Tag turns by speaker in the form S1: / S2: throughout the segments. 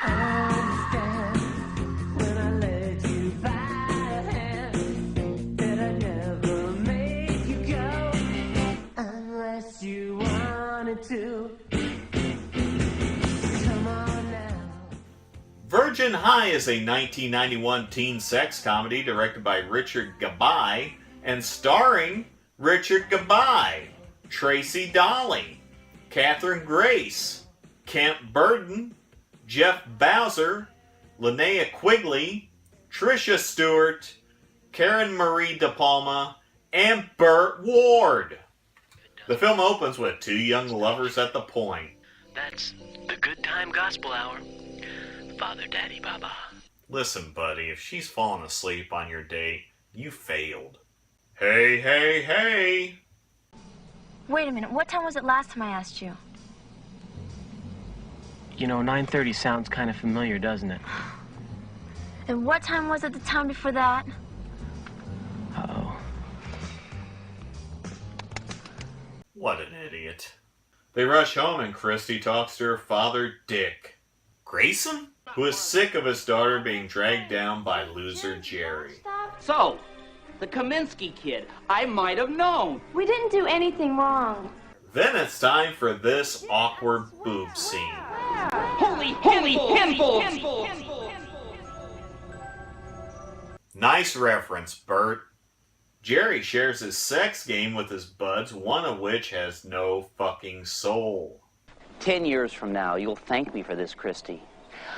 S1: understand when I led you by the hand that I never made you go unless you wanted to. Come on now.
S2: Virgin High is a 1991 teen sex comedy directed by Richard Gabai and starring Richard Gabai, Tracey Dali, Cathrine Grace, Kent Burton, Jeff Bowser, Linnea Quigley, Tricia Stewart, Karen Marie De Palma, and Burt Ward. The film opens with two young lovers at the point.
S3: That's the Good Time Gospel Hour. Father, Daddy, Baba.
S2: Listen, buddy, if she's fallen asleep on your date, you failed. Hey, hey, hey!
S4: Wait a minute, what time was it last time I asked you?
S3: You know, 9:30 sounds kind of familiar, doesn't it?
S4: And what time was it the time before that?
S3: Uh-oh.
S2: What an idiot. They rush home and Christy talks to her father, Dick Grayson, who is sick of his daughter being dragged down by loser Jerry.
S5: So, the Kaminsky kid, I might have known.
S4: We didn't do anything wrong.
S2: Then it's time for this awkward boob scene.
S5: Holy handfuls!
S2: Nice reference, Bert. Jerry shares his sex game with his buds, one of which has no fucking soul.
S5: 10 years from now, you'll thank me for this, Christy.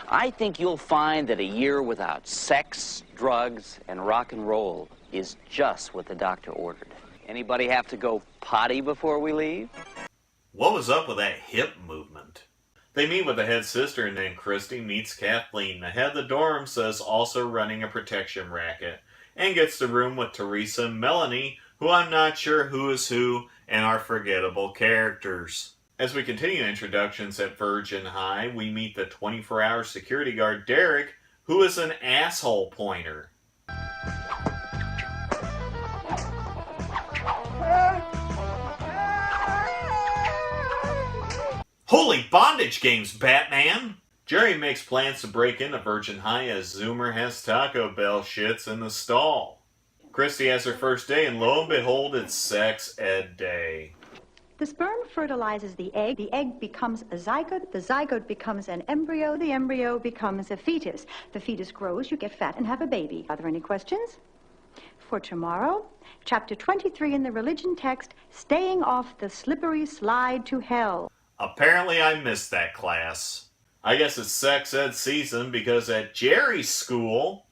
S5: I think you'll find that a year without sex, drugs, and rock and roll is just what the doctor ordered. Anybody have to go potty before we leave?
S2: What was up with that hip movement? They meet with the head sister and then Christy meets Kathleen, the head of the dorm, says also running a protection racket, and gets the room with Teresa and Melanie, who I'm not sure who is who and are forgettable characters. As we continue introductions at Virgin High, we meet the 24-hour security guard Derek, who is an asshole pointer. Holy bondage games, Batman! Jerry makes plans to break into Virgin High as Zoomer has Taco Bell shits in the stall. Christy has her first day and lo and behold, it's sex ed day.
S6: The sperm fertilizes the egg becomes a zygote becomes an embryo, the embryo becomes a fetus. The fetus grows, you get fat and have a baby. Are there any questions? For tomorrow, chapter 23 in the religion text, staying off the slippery slide to hell.
S2: Apparently I missed that class. I guess it's sex ed season because at Jerry's school...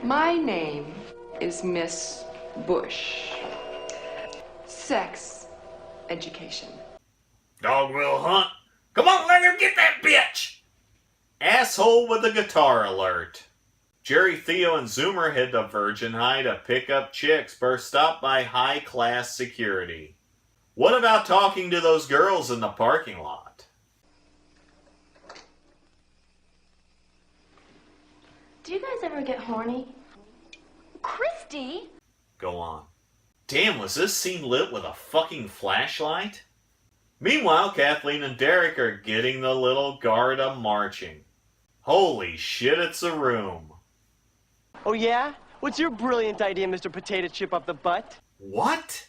S7: My name is Miss Bush. Sex education.
S2: Dog will hunt. Come on, let her get that bitch! Asshole with a guitar alert. Jerry, Theo, and Zoomer head to Virgin High to pick up chicks, but are stopped by high-class security. What about talking to those girls in the parking lot?
S4: Do you guys ever get horny? Christy?
S2: Go on. Damn, was this scene lit with a fucking flashlight? Meanwhile, Kathleen and Derek are getting the little Garda marching. Holy shit, it's a room.
S8: Oh yeah? What's your brilliant idea, Mr. Potato Chip up the butt?
S2: What?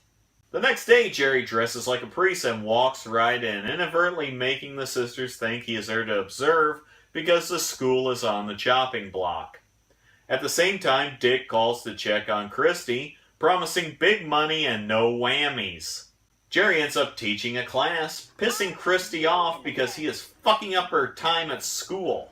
S2: The next day, Jerry dresses like a priest and walks right in, inadvertently making the sisters think he is there to observe because the school is on the chopping block. At the same time, Dick calls to check on Christy, promising big money and no whammies. Jerry ends up teaching a class, pissing Christy off because he is fucking up her time at school.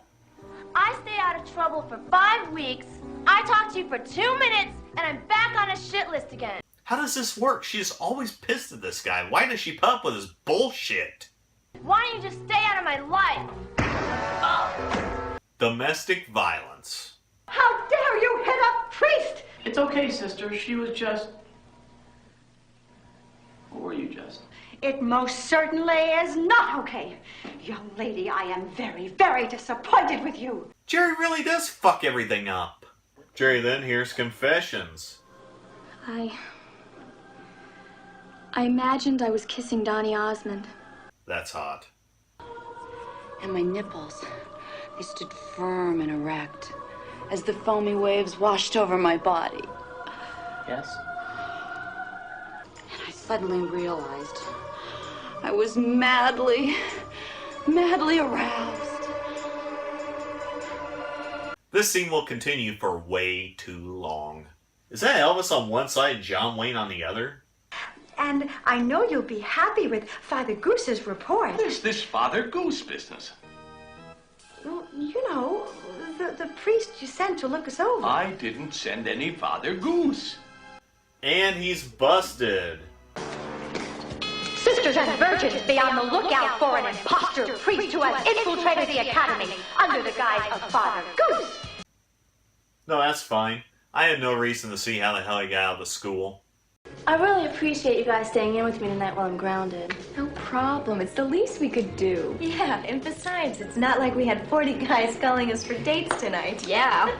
S4: I stay out of trouble for 5 weeks, I talk to you for 2 minutes, and I'm back on a shit list again.
S2: How does this work? She is always pissed at this guy. Why does she put up with his bullshit?
S4: Why don't you just stay out of my life?
S2: Domestic violence.
S6: How dare you hit a priest!
S9: It's okay, sister. She was just... What were you just?
S6: It most certainly is not okay. Young lady, I am very, very disappointed with you.
S2: Jerry really does fuck everything up. Jerry then hears confessions.
S4: I imagined I was kissing Donny Osmond.
S2: That's hot.
S10: And my nipples, they stood firm and erect as the foamy waves washed over my body.
S3: Yes?
S10: And I suddenly realized I was madly aroused.
S2: This scene will continue for way too long. Is that Elvis on one side and John Wayne on the other?
S6: And I know you'll be happy with Father Goose's report.
S11: What is this Father Goose business?
S6: Well, you know, the priest you sent to look us over.
S11: I didn't send any Father Goose.
S2: And he's busted.
S4: Sisters and virgins, be on the lookout for an impostor priest who has infiltrated the academy under the guise of Father Goose.
S2: No, that's fine. I had no reason to see how the hell he got out of the school.
S4: I really appreciate you guys staying in with me tonight while I'm grounded.
S7: No problem. It's the least we could do.
S12: Yeah, and besides, it's not like we had 40 guys calling us for dates tonight.
S4: Yeah.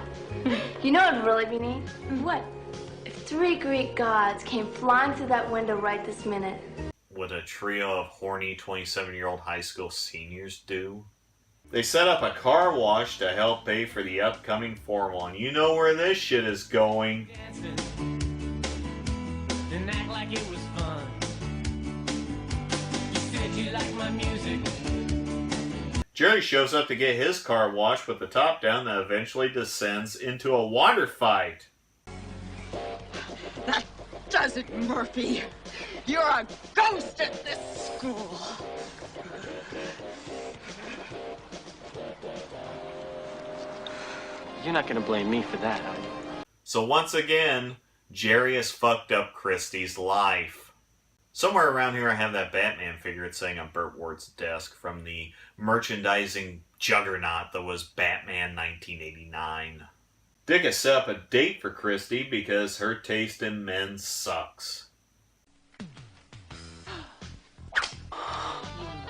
S4: You know what would really be neat?
S12: What?
S4: If 3 Greek gods came flying through that window right this minute.
S2: What a trio of horny 27-year-old high school seniors do. They set up a car wash to help pay for the upcoming formal, and you know where this shit is going.
S1: And act like it was fun. You said you liked my music.
S2: Jerry shows up to get his car washed with the top down that eventually descends into a water fight.
S10: That does it, Murphy. You're a ghost at this school.
S8: You're not gonna blame me for that, are you?
S2: So once again, Jerry has fucked up Christie's life. Somewhere around here I have that Batman figure it's sitting on Burt Ward's desk from the merchandising juggernaut that was Batman 1989. Dick has set up a date for Christie because her taste in men sucks.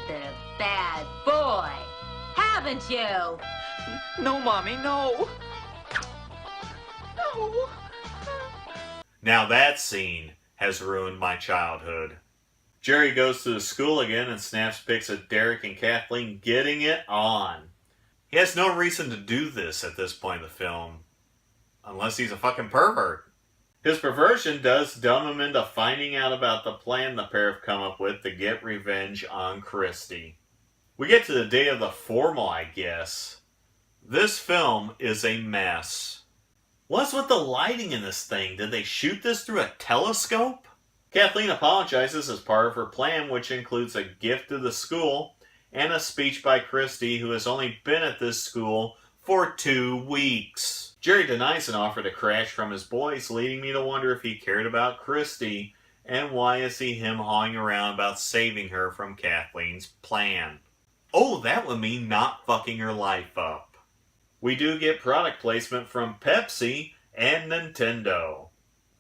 S12: The bad boy, haven't you?
S10: No, Mommy, no. No.
S2: Now that scene has ruined my childhood. Jerry goes to the school again and snaps pics of Derek and Kathleen getting it on. He has no reason to do this at this point in the film. Unless he's a fucking pervert. His perversion does dumb him into finding out about the plan the pair have come up with to get revenge on Christie. We get to the day of the formal, I guess. This film is a mess. What's with the lighting in this thing? Did they shoot this through a telescope? Kathleen apologizes as part of her plan, which includes a gift to the school and a speech by Christie, who has only been at this school for 2 weeks. Jerry denies an offer to crash from his boys, leading me to wonder if he cared about Christie, and why is he him-hawing around about saving her from Kathleen's plan. Oh, that would mean not fucking her life up. We do get product placement from Pepsi and Nintendo.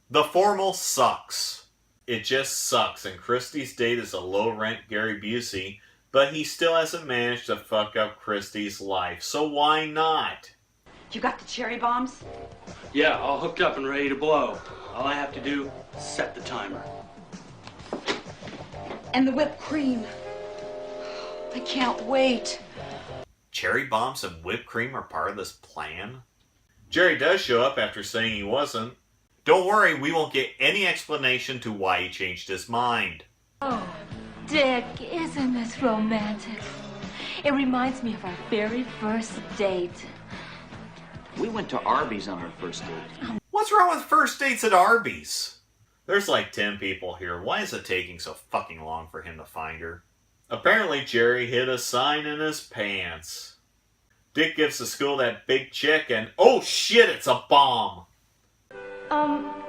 S2: The formal sucks. It just sucks, and Christie's date is a low-rent Gary Busey, but he still hasn't managed to fuck up Christie's life, so why not?
S10: You got the cherry bombs?
S9: Yeah, all hooked up and ready to blow. All I have to do, set the timer.
S10: And the whipped cream. I can't wait.
S2: Cherry bombs and whipped cream are part of this plan? Jerry does show up after saying he wasn't. Don't worry, we won't get any explanation to why he changed his mind.
S12: Oh, Dick, isn't this romantic? It reminds me of our very first date.
S5: We went to Arby's on our first date.
S2: What's wrong with first dates at Arby's? There's like 10 people here. Why is it taking so fucking long for him to find her? Apparently Jerry hid a sign in his pants. Dick gives the school that big check and oh shit, it's a bomb!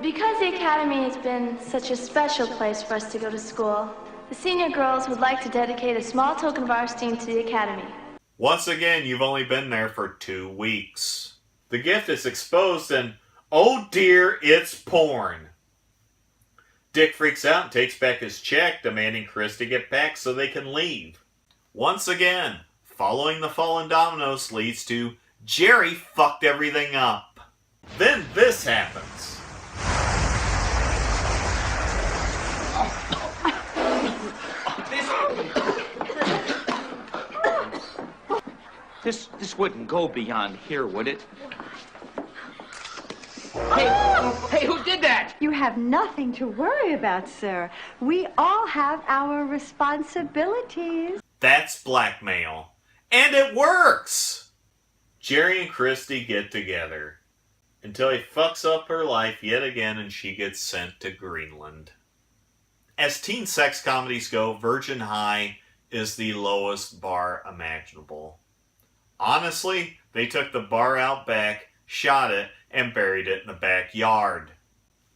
S4: Because the academy has been such a special place for us to go to school, the senior girls would like to dedicate a small token of our esteem to the academy.
S2: Once again, you've only been there for 2 weeks. The gift is exposed and, oh dear, it's porn. Dick freaks out and takes back his check, demanding Christie get back so they can leave. Once again, following the fallen dominoes leads to Jerry fucked everything up. Then this happens.
S11: This wouldn't go beyond here, would it?
S5: Hey, who did that?
S6: You have nothing to worry about, sir. We all have our responsibilities.
S2: That's blackmail. And it works! Jerry and Christy get together until he fucks up her life yet again and she gets sent to Greenland. As teen sex comedies go, Virgin High is the lowest bar imaginable. Honestly, they took the bar out back, shot it, and buried it in the backyard.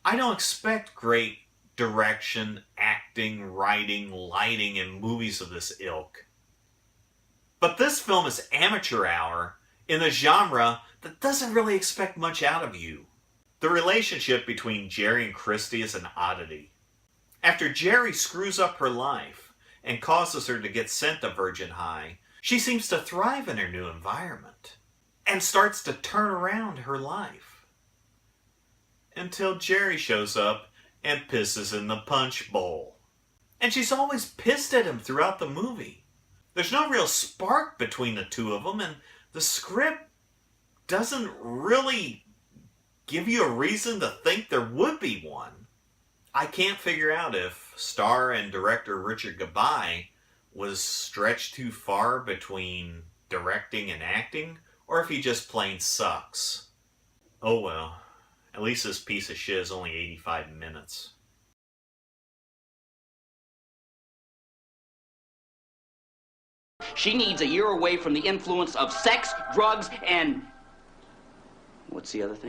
S2: I don't expect great direction, acting, writing, lighting in movies of this ilk. But this film is amateur hour in a genre that doesn't really expect much out of you. The relationship between Jerry and Christy is an oddity. After Jerry screws up her life and causes her to get sent to Virgin High, she seems to thrive in her new environment and starts to turn around her life. Until Jerry shows up and pisses in the punch bowl. And she's always pissed at him throughout the movie. There's no real spark between the two of them, and the script doesn't really give you a reason to think there would be one. I can't figure out if star and director Richard Gabai was stretched too far between directing and acting, or if he just plain sucks. Oh well, at least this piece of shit is only 85 minutes.
S5: She needs a year away from the influence of sex, drugs, and... what's the other thing?